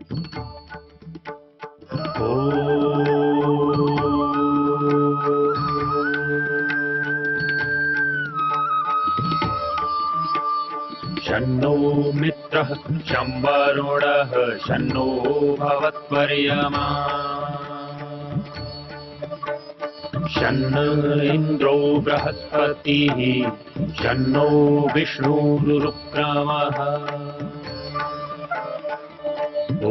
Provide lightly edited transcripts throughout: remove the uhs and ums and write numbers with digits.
शन्नो मित्रः शं वरुणः शन्नो भवत्वर्यमा शन्न इन्द्रो बृहस्पतिः शन्नो विष्णुरुक्रमः ॐ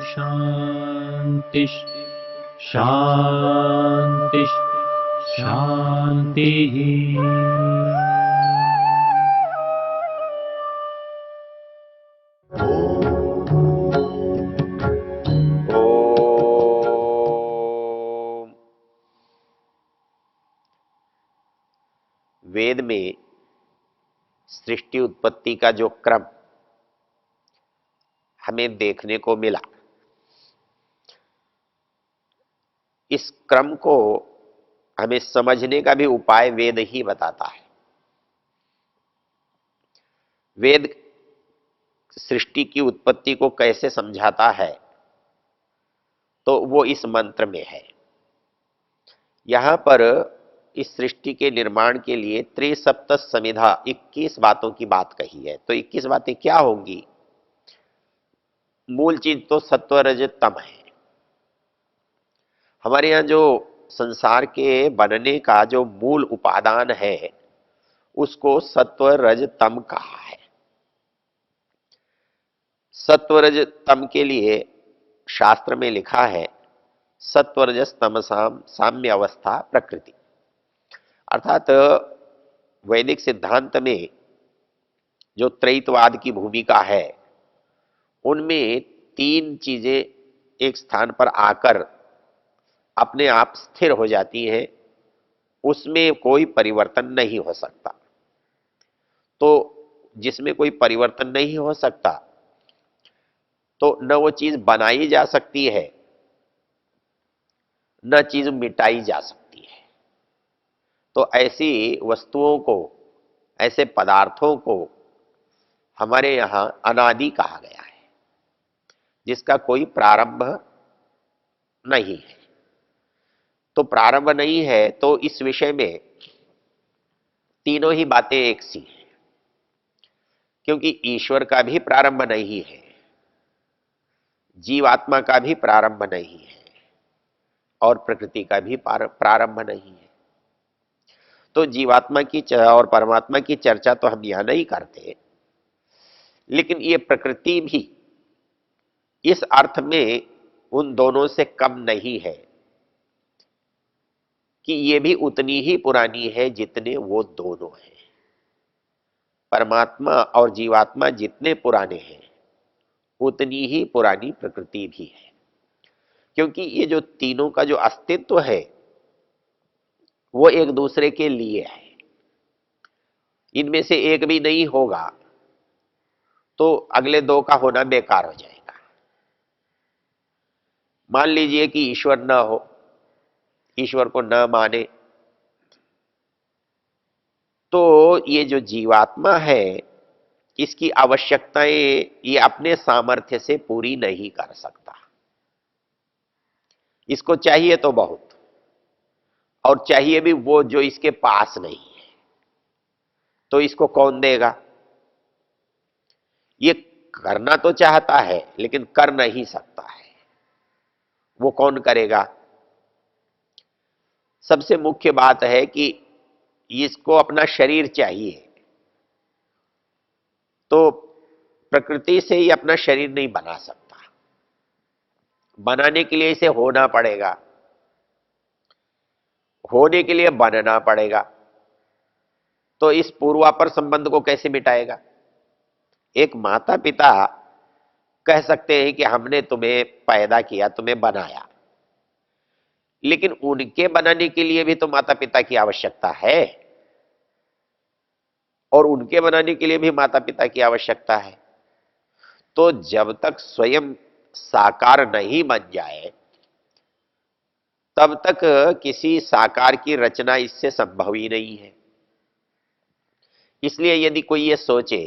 शान्ति शान्ति शान्तिः। वेद में सृष्टि उत्पत्ति का जो क्रम हमें देखने को मिला, इस क्रम को हमें समझने का भी उपाय वेद ही बताता है। वेद सृष्टि की उत्पत्ति को कैसे समझाता है, तो वो इस मंत्र में है। यहां पर इस सृष्टि के निर्माण के लिए त्रिसप्त समिधा 21 बातों की बात कही है। तो 21 बातें क्या होंगी? मूल चीज तो सत्व रज तम है। हमारे यहां जो संसार के बनने का जो मूल उपादान है, उसको सत्व रज तम कहा है। सत्व रज तम के लिए शास्त्र में लिखा है सत्वरजस तमसाम साम्य अवस्था प्रकृति। अर्थात वैदिक सिद्धांत में जो त्रैतवाद की भूमिका है, उनमें तीन चीजें एक स्थान पर आकर अपने आप स्थिर हो जाती हैं, उसमें कोई परिवर्तन नहीं हो सकता। तो जिसमें कोई परिवर्तन नहीं हो सकता, तो न वो चीज बनाई जा सकती है, न चीज मिटाई जा सकती है। तो ऐसी वस्तुओं को, ऐसे पदार्थों को हमारे यहां अनादि कहा गया है, जिसका कोई प्रारंभ नहीं है। तो प्रारंभ नहीं है, तो इस विषय में तीनों ही बातें एक सी हैं, क्योंकि ईश्वर का भी प्रारंभ नहीं है, जीवात्मा का भी प्रारंभ नहीं है, और प्रकृति का भी प्रारंभ नहीं है। तो जीवात्मा की और परमात्मा की चर्चा तो हम यहां नहीं करते, लेकिन ये प्रकृति भी इस अर्थ में उन दोनों से कम नहीं है कि ये भी उतनी ही पुरानी है जितने वो दोनों हैं। परमात्मा और जीवात्मा जितने पुराने हैं, उतनी ही पुरानी प्रकृति भी है। क्योंकि ये जो तीनों का जो अस्तित्व है, वो एक दूसरे के लिए है। इनमें से एक भी नहीं होगा तो अगले दो का होना बेकार हो जाएगा। मान लीजिए कि ईश्वर न हो, ईश्वर को न माने, तो ये जो जीवात्मा है, इसकी आवश्यकताएं ये अपने सामर्थ्य से पूरी नहीं कर सकता। इसको चाहिए तो बहुत, और चाहिए भी वो जो इसके पास नहीं है। तो इसको कौन देगा? ये करना तो चाहता है लेकिन कर नहीं सकता है। वो कौन करेगा? सबसे मुख्य बात है कि इसको अपना शरीर चाहिए, तो प्रकृति से ही अपना शरीर नहीं बना सकता। बनाने के लिए इसे होना पड़ेगा, होने के लिए बनना पड़ेगा। तो इस पूर्वापर संबंध को कैसे मिटाएगा? एक माता पिता कह सकते हैं कि हमने तुम्हें पैदा किया, तुम्हें बनाया, लेकिन उनके बनाने के लिए भी तो माता पिता की आवश्यकता है, और उनके बनाने के लिए भी माता पिता की आवश्यकता है। तो जब तक स्वयं साकार नहीं बन जाए, तब तक किसी साकार की रचना इससे संभव ही नहीं है। इसलिए यदि कोई ये सोचे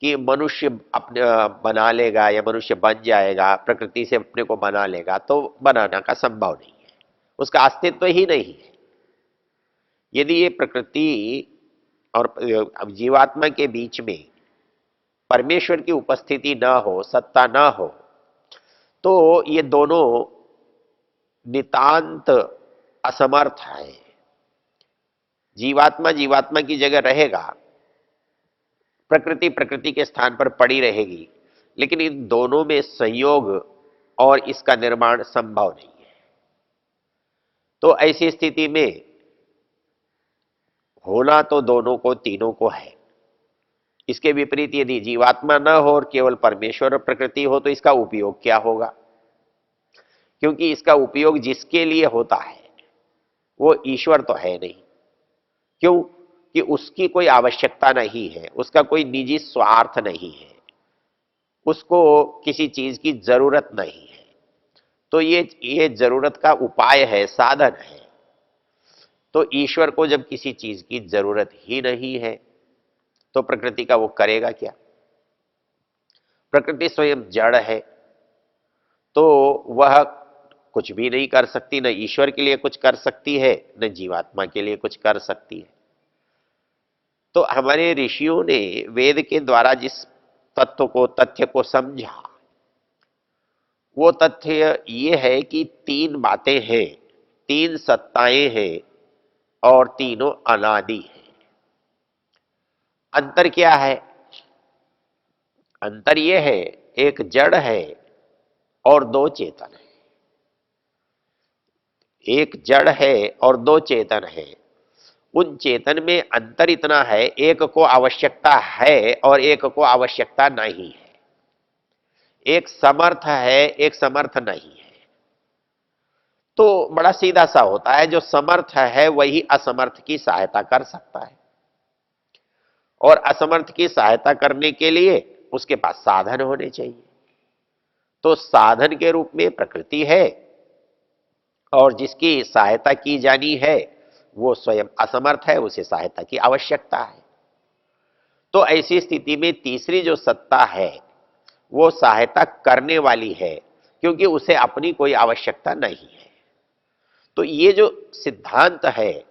कि मनुष्य अपने बना लेगा या मनुष्य बन जाएगा, प्रकृति से अपने को बना लेगा, तो बनाना का संभव नहीं है, उसका अस्तित्व ही नहीं है। यदि ये प्रकृति और जीवात्मा के बीच में परमेश्वर की उपस्थिति न हो, सत्ता न हो, तो ये दोनों नितांत असमर्थ है। जीवात्मा जीवात्मा की जगह रहेगा, प्रकृति प्रकृति के स्थान पर पड़ी रहेगी, लेकिन इन दोनों में संयोग और इसका निर्माण संभव नहीं है। तो ऐसी स्थिति में होना तो दोनों को, तीनों को है। इसके विपरीत यदि जीवात्मा न हो और केवल परमेश्वर और प्रकृति हो, तो इसका उपयोग क्या होगा? क्योंकि इसका उपयोग जिसके लिए होता है वो ईश्वर तो है नहीं। क्यों? कि उसकी कोई आवश्यकता नहीं है, उसका कोई निजी स्वार्थ नहीं है, उसको किसी चीज की जरूरत नहीं है। तो ये जरूरत का उपाय है, साधन है। तो ईश्वर को जब किसी चीज की जरूरत ही नहीं है, तो प्रकृति का वो करेगा क्या? प्रकृति स्वयं जड़ है, तो वह कुछ भी नहीं कर सकती, न ईश्वर के लिए कुछ कर सकती है, न जीवात्मा के लिए कुछ कर सकती है। तो हमारे ऋषियों ने वेद के द्वारा जिस तत्व को, तथ्य को समझा, वो तथ्य ये है कि तीन बातें हैं, तीन सत्ताएं हैं और तीनों अनादि हैं। अंतर क्या है? अंतर ये है, एक जड़ है और दो चेतन है। एक जड़ है और दो चेतन है। उन चेतन में अंतर इतना है, एक को आवश्यकता है और एक को आवश्यकता नहीं है। एक समर्थ है, एक समर्थ नहीं है। तो बड़ा सीधा सा होता है, जो समर्थ है वही असमर्थ की सहायता कर सकता है, और असमर्थ की सहायता करने के लिए उसके पास साधन होने चाहिए। तो साधन के रूप में प्रकृति है, और जिसकी सहायता की जानी है वो स्वयं असमर्थ है, उसे सहायता की आवश्यकता है। तो ऐसी स्थिति में तीसरी जो सत्ता है वो सहायता करने वाली है, क्योंकि उसे अपनी कोई आवश्यकता नहीं है। तो ये जो सिद्धांत है,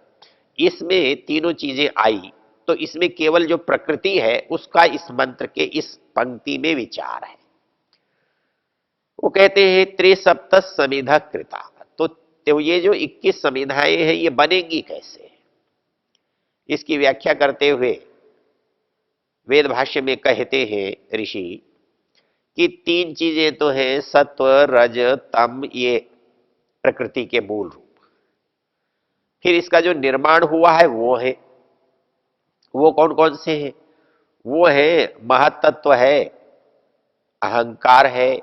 इसमें तीनों चीजें आई, तो इसमें केवल जो प्रकृति है उसका इस मंत्र के इस पंक्ति में विचार है। वो कहते हैं त्रिसप्त समिधा कृता। तो ये जो 21 समिधाएं हैं, ये बनेंगी कैसे? इसकी व्याख्या करते हुए वेद भाष्य में कहते हैं ऋषि कि तीन चीजें तो हैं, सत्व रज तम, ये प्रकृति के मूल रूप। फिर इसका जो निर्माण हुआ है वो कौन कौन से हैं? वो है महत्त्व है, अहंकार है,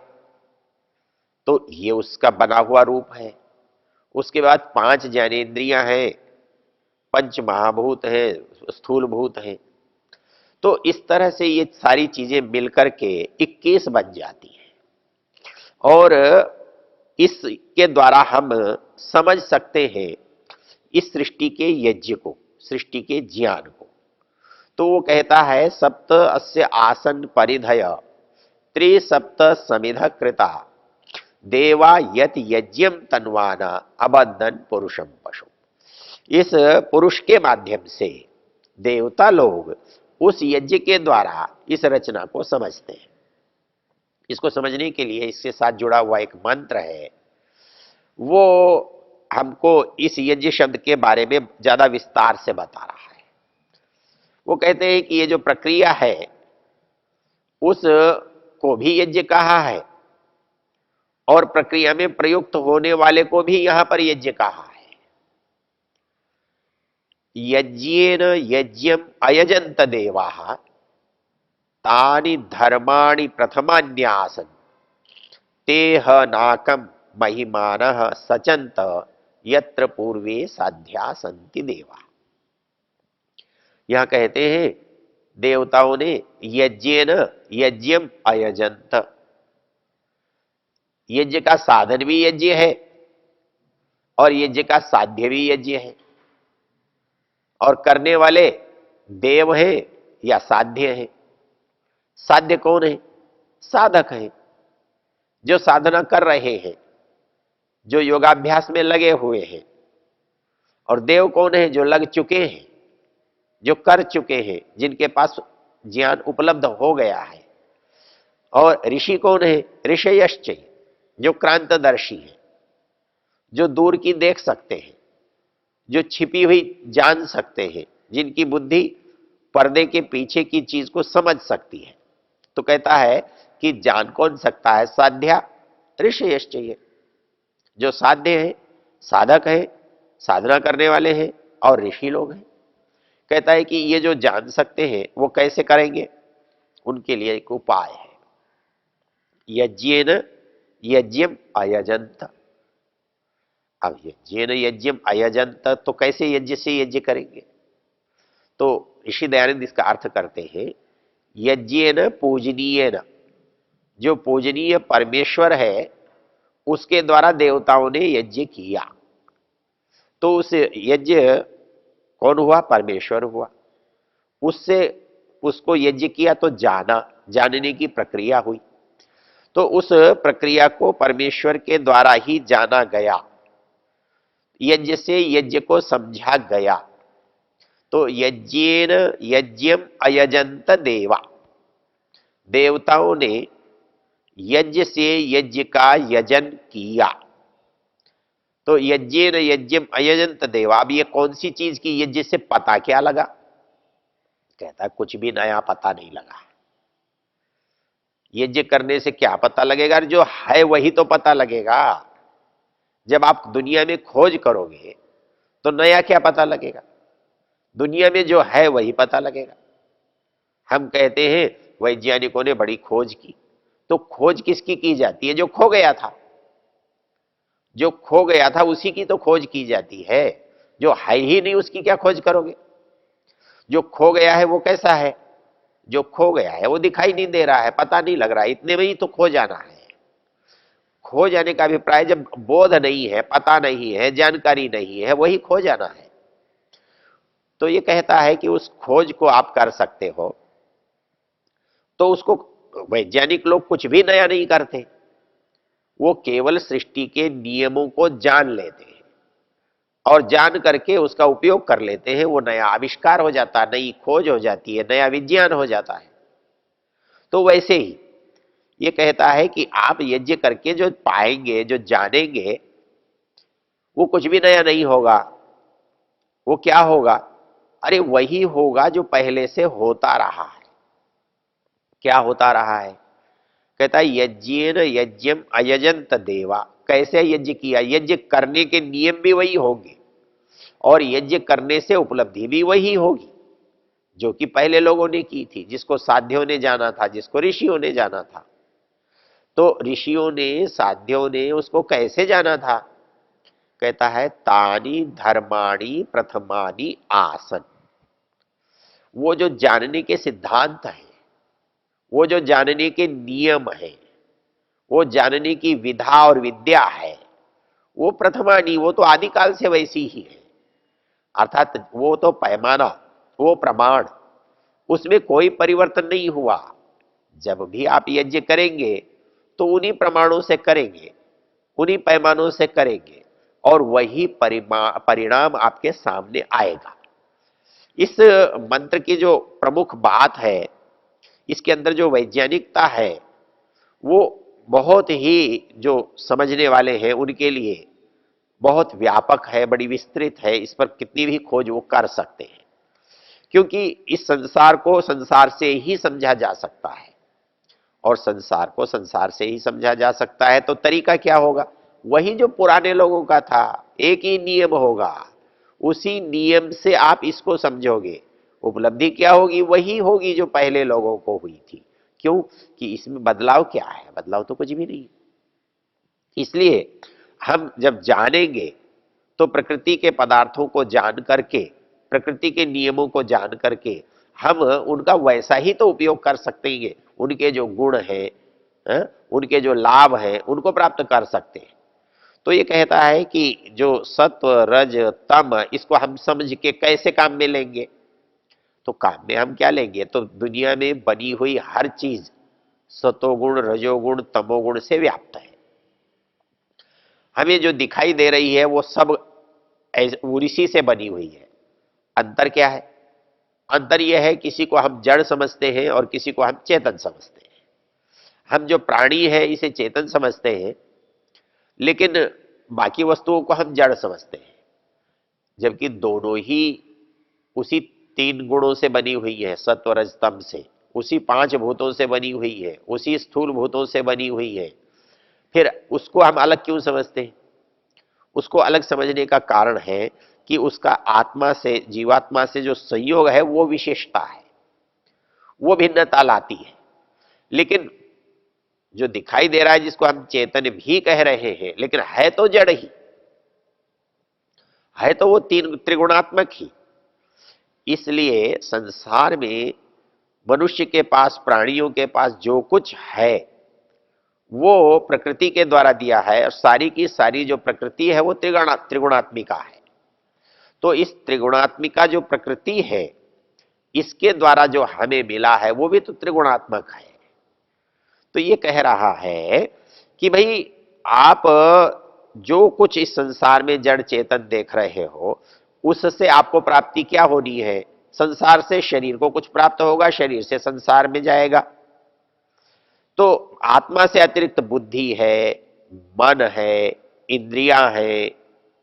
तो ये उसका बना हुआ रूप है। उसके बाद 5 ज्ञानेंद्रियां हैं, पंच महाभूत है, स्थूल भूत है। तो इस तरह से ये सारी चीजें मिलकर के 21 बन जाती हैं, और इसके द्वारा हम समझ सकते हैं इस सृष्टि के यज्ञ को, सृष्टि के ज्ञान को। तो वो कहता है सप्त अस्य आसन परिधय त्रिसप्त समिध कृता देवा यत यज्ञम तन्वाना अबद्धन पुरुषम पशु। इस पुरुष के माध्यम से देवता लोग उस यज्ञ के द्वारा इस रचना को समझते हैं। इसको समझने के लिए इसके साथ जुड़ा हुआ एक मंत्र है, वो हमको इस यज्ञ शब्द के बारे में ज्यादा विस्तार से बता रहा है। वो कहते हैं कि ये जो प्रक्रिया है उस को भी यज्ञ कहा है, और प्रक्रिया में प्रयुक्त होने वाले को भी यहां पर यज्ञ कहा है। यज्ञेन यज्ञम अयजंत देवाः तानि धर्माणि प्रथमान्यासन तेह नाकम महिमानः सचंत यत्र पूर्वे साध्या संति देवा। यहां कहते हैं देवताओं ने यज्ञेन यज्ञम अयजंत, यज्ञ का साधन भी यज्ञ है और यज्ञ का साध्य भी यज्ञ है, और करने वाले देव हैं या साध्य हैं। साध्य कौन है? साधक है, जो साधना कर रहे हैं, जो योगाभ्यास में लगे हुए हैं। और देव कौन है? जो लग चुके हैं, जो कर चुके हैं, जिनके पास ज्ञान उपलब्ध हो गया है। और ऋषि कौन है? ऋषयश्च, जो क्रांतदर्शी है, जो दूर की देख सकते हैं, जो छिपी हुई जान सकते हैं, जिनकी बुद्धि पर्दे के पीछे की चीज को समझ सकती है। तो कहता है कि जान कौन सकता है? साध्या ऋषयश्च, जो साध्य है, साधक है, साधना करने वाले हैं और ऋषि लोग हैं। कहता है कि ये जो जान सकते हैं वो कैसे करेंगे? उनके लिए एक उपाय है। यज्ञेन यज्ञम अयजंत। अब यज्ञेन यज्ञम अयजंत, तो कैसे यज्ञ से यज्ञ करेंगे? तो ऋषि दयानंद इसका अर्थ करते हैं, यज्ञेन पूजनीयेन, जो पूजनीय परमेश्वर है उसके द्वारा देवताओं ने यज्ञ किया। तो उस यज्ञ कौन हुआ? परमेश्वर हुआ। उससे उसको यज्ञ किया तो जाना, जानने की प्रक्रिया हुई। तो उस प्रक्रिया को परमेश्वर के द्वारा ही जाना गया, यज्ञ से यज्ञ को समझा गया। तो यज्ञेन यज्ञम अयजंत देवा, देवताओं ने यज्ञ से यज्ञ का यजन किया। तो यज्ञेन यज्ञम अयजंत देवा, अब ये कौन सी चीज की यज्ञ से पता क्या लगा? कहता कुछ भी नया पता नहीं लगा। यज्ञ करने से क्या पता लगेगा? जो है वही तो पता लगेगा। जब आप दुनिया में खोज करोगे तो नया क्या पता लगेगा? दुनिया में जो है वही पता लगेगा। हम कहते हैं वैज्ञानिकों ने बड़ी खोज की, तो खोज किसकी की जाती है? जो खो गया था। जो खो गया था उसी की तो खोज की जाती है। जो है ही नहीं उसकी क्या खोज करोगे? जो खो गया है वो कैसा है? जो खो गया है वो दिखाई नहीं दे रहा है, पता नहीं लग रहा है, इतने में ही तो खो जाना है। खो जाने का अभिप्राय जब बोध नहीं है, पता नहीं है, जानकारी नहीं है, वही खो जाना है। तो ये कहता है कि उस खोज को आप कर सकते हो। तो उसको वैज्ञानिक लोग कुछ भी नया नहीं करते, वो केवल सृष्टि के नियमों को जान लेते हैं और जान करके उसका उपयोग कर लेते हैं। वो नया आविष्कार हो जाता है, नई खोज हो जाती है, नया विज्ञान हो जाता है। तो वैसे ही ये कहता है कि आप यज्ञ करके जो पाएंगे, जो जानेंगे, वो कुछ भी नया नहीं होगा। वो क्या होगा? अरे वही होगा जो पहले से होता रहा है। क्या होता रहा है? कहता है यज्ञेन यज्ञम अयजंत देवा। कैसे यज्ञ किया? यज्ञ करने के नियम भी वही होंगे और यज्ञ करने से उपलब्धि भी वही होगी जो कि पहले लोगों ने की थी, जिसको साध्यों ने जाना था, जिसको ऋषियों ने जाना था। तो ऋषियों ने, साध्यों ने उसको कैसे जाना था? कहता है तानी धर्माणी प्रथमानी आसन। वो जो जानने के सिद्धांत है, वो जो जानने के नियम है, वो जानने की विधा और विद्या है, वो प्रथमानी, वो तो आदिकाल से वैसी ही है। अर्थात वो तो पैमाना, वो प्रमाण, उसमें कोई परिवर्तन नहीं हुआ। जब भी आप यज्ञ करेंगे तो उन्हीं प्रमाणों से करेंगे, उन्हीं पैमानों से करेंगे और वही परिणाम आपके सामने आएगा। इस मंत्र की जो प्रमुख बात है, इसके अंदर जो वैज्ञानिकता है, वो बहुत ही, जो समझने वाले हैं उनके लिए बहुत व्यापक है, बड़ी विस्तृत है। इस पर कितनी भी खोज वो कर सकते हैं, क्योंकि इस संसार को संसार से ही समझा जा सकता है और संसार को संसार से ही समझा जा सकता है। तो तरीका क्या होगा? वही जो पुराने लोगों का था, एक ही नियम होगा, उसी नियम से आप इसको समझोगे। उपलब्धि क्या होगी? वही होगी जो पहले लोगों को हुई थी। क्यों? कि इसमें बदलाव क्या है? बदलाव तो कुछ भी नहीं। इसलिए हम जब जानेंगे तो प्रकृति के पदार्थों को जान करके, प्रकृति के नियमों को जान करके हम उनका वैसा ही तो उपयोग कर सकते हैं। उनके जो गुण हैं, उनके जो लाभ हैं, उनको प्राप्त कर सकते हैं। तो ये कहता है कि जो सत्व रज तम, इसको हम समझ के कैसे काम में लेंगे? तो काम में हम क्या लेंगे? तो दुनिया में बनी हुई हर चीज सतोगुण, रजोगुण, तमोगुण से व्याप्त है। हमें जो दिखाई दे रही है वो सब उसी से बनी हुई है। अंतर क्या है? अंतर यह है किसी को हम जड़ समझते हैं और किसी को हम चेतन समझते हैं। हम जो प्राणी है इसे चेतन समझते हैं, लेकिन बाकी वस्तुओं को हम जड़ समझते हैं, जबकि दोनों ही उसी तीन गुणों से बनी हुई है, सत्व रज तम से, उसी पांच भूतों से बनी हुई है, उसी स्थूल भूतों से बनी हुई है। फिर उसको हम अलग क्यों समझते हैं? उसको अलग समझने का कारण है कि उसका आत्मा से, जीवात्मा से जो संयोग है वो विशेषता है, वो भिन्नता लाती है। लेकिन जो दिखाई दे रहा है जिसको हम चेतन भी कह रहे हैं, लेकिन है तो जड़ ही है, तो वो तीन त्रिगुणात्मक ही। इसलिए संसार में मनुष्य के पास, प्राणियों के पास जो कुछ है वो प्रकृति के द्वारा दिया है, और सारी की सारी जो प्रकृति है वो त्रिगुणात्मिका है। तो इस त्रिगुणात्मिका जो प्रकृति है इसके द्वारा जो हमें मिला है वो भी तो त्रिगुणात्मक है। तो ये कह रहा है कि भाई आप जो कुछ इस संसार में जड़ चेतन देख रहे हो उससे आपको प्राप्ति क्या होनी है? संसार से शरीर को कुछ प्राप्त होगा, शरीर से संसार में जाएगा। तो आत्मा से अतिरिक्त बुद्धि है, मन है, इंद्रियां है,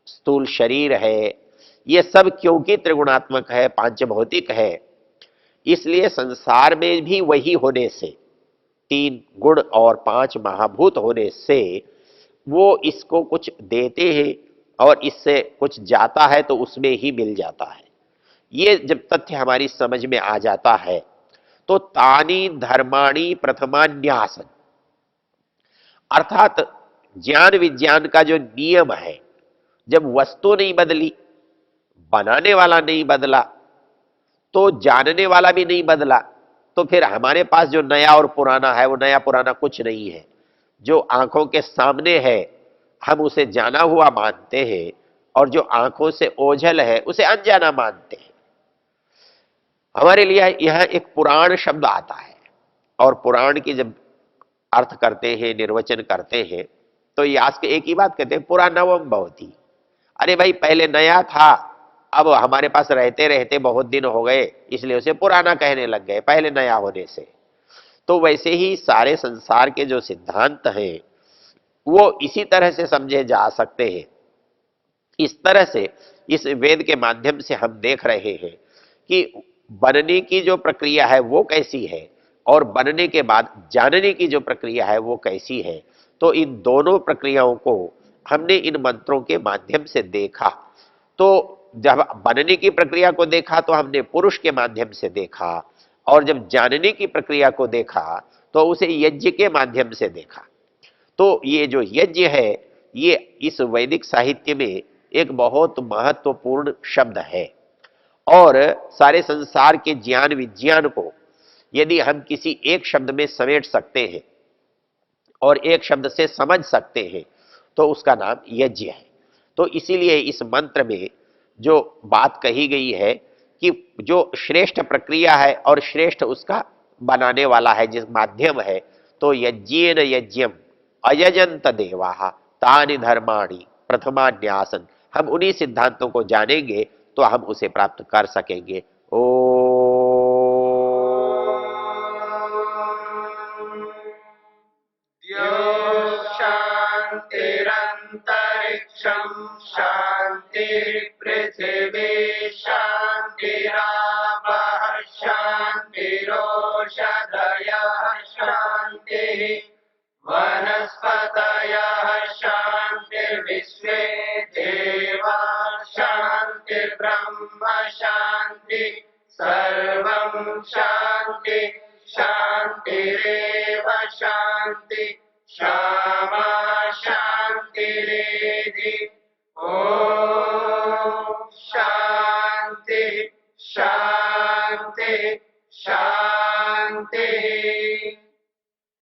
स्थूल शरीर है, ये सब क्योंकि त्रिगुणात्मक है, पांच भौतिक है, इसलिए संसार में भी वही होने से, तीन गुण और पांच महाभूत होने से वो इसको कुछ देते हैं और इससे कुछ जाता है तो उसमें ही मिल जाता है। ये जब तथ्य हमारी समझ में आ जाता है तो तानी धर्माणी प्रथमान्यासन, अर्थात ज्ञान विज्ञान का जो नियम है, जब वस्तु नहीं बदली, बनाने वाला नहीं बदला, तो जानने वाला भी नहीं बदला, तो फिर हमारे पास जो नया और पुराना है वो नया पुराना कुछ नहीं है। जो आंखों के सामने है हम उसे जाना हुआ मानते हैं, और जो आंखों से ओझल है उसे अनजाना मानते हैं। हमारे लिए यह एक पुराण शब्द आता है, और पुराण की जब अर्थ करते हैं, निर्वचन करते हैं, तो यास के एक ही बात कहते हैं, पुरानवम भवति। अरे भाई पहले नया था, अब हमारे पास रहते रहते बहुत दिन हो गए इसलिए उसे पुराना कहने लग गए पहले नया होने से। तो वैसे ही सारे संसार के जो सिद्धांत हैं वो इसी तरह से समझे जा सकते हैं। इस तरह से इस वेद के माध्यम से हम देख रहे हैं कि बनने की जो प्रक्रिया है वो कैसी है, और बनने के बाद जानने की जो प्रक्रिया है वो कैसी है। तो इन दोनों प्रक्रियाओं को हमने इन मंत्रों के माध्यम से देखा। तो जब बनने की प्रक्रिया को देखा तो हमने पुरुष के माध्यम से देखा, और जब जानने की प्रक्रिया को देखा तो उसे यज्ञ के माध्यम से देखा। तो ये जो यज्ञ है ये इस वैदिक साहित्य में एक बहुत महत्वपूर्ण शब्द है, और सारे संसार के ज्ञान विज्ञान को यदि हम किसी एक शब्द में समेट सकते हैं और एक शब्द से समझ सकते हैं तो उसका नाम यज्ञ है। तो इसीलिए इस मंत्र में जो बात कही गई है कि जो श्रेष्ठ प्रक्रिया है और श्रेष्ठ उसका बनाने वाला है, जिस माध्यम है, तो यज्ञेन यज्ञम अयजंत देवाः तानि धर्माणि प्रथमान्यासन। हम उन्हीं सिद्धांतों को जानेंगे तो हम उसे प्राप्त कर सकेंगे। ओ शान्तिरन्तरिक्षं शान्तिर्पृथिवी शान्तिरापः शान्तिरोषधयः शान्तिः वनस्पतयः शान्तिर्विश्वे देवा शान्तिर्ब्रह्म शान्ति सर्वं शान्ति शान्तिरेव शान्ति क्षमा शान्तिरेधि